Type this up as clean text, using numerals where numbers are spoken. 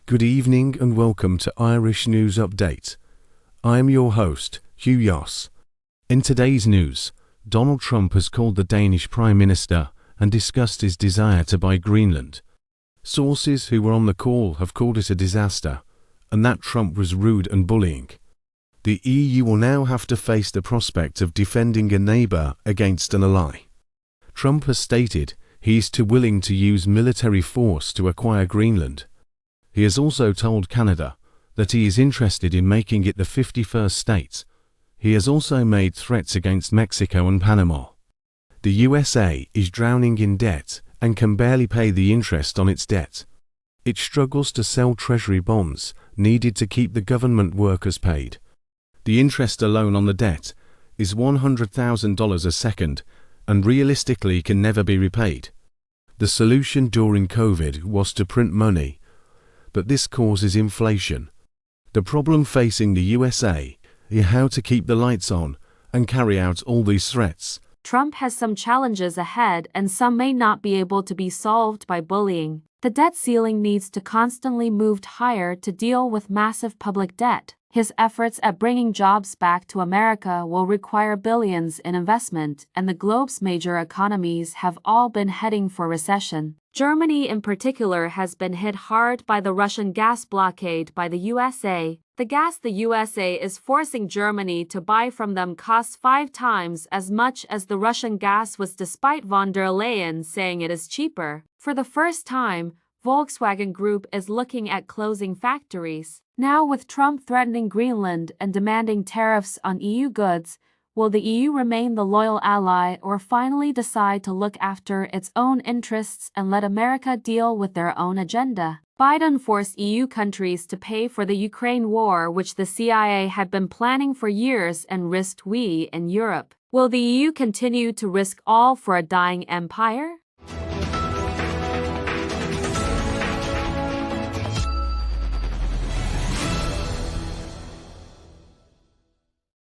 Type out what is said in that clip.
Good evening and welcome to Irish News Update. I am your host, Hugh Yoss. In today's news, Donald Trump has called the Danish Prime Minister and discussed his desire to buy Greenland. Sources who were on the call have called it a disaster, and that Trump was rude and bullying. The EU will now have to face the prospect of defending a neighbor against an ally. Trump has stated he is too willing to use military force to acquire Greenland. He has also told Canada that he is interested in making it the 51st state. He has also made threats against Mexico and Panama. The USA is drowning in debt and can barely pay the interest on its debt. It struggles to sell treasury bonds needed to keep the government workers paid. The interest alone on the debt is $100,000 a second and realistically can never be repaid. The solution during COVID was to print money, but this causes inflation. The problem facing the USA is how to keep the lights on and carry out all these threats. Trump has some challenges ahead and some may not be able to be solved by bullying. The debt ceiling needs to constantly move higher to deal with massive public debt. His efforts at bringing jobs back to America will require billions in investment, and the globe's major economies have all been heading for recession. Germany in particular has been hit hard by the Russian gas blockade by the USA. The gas the USA is forcing Germany to buy from them costs 5 times as much as the Russian gas was, despite von der Leyen saying it is cheaper. For the first time, Volkswagen Group is looking at closing factories. Now, with Trump threatening Greenland and demanding tariffs on EU goods, will the EU remain the loyal ally or finally decide to look after its own interests and let America deal with their own agenda? Biden forced EU countries to pay for the Ukraine war, which the CIA had been planning for years, and risked we in Europe. Will the EU continue to risk all for a dying empire?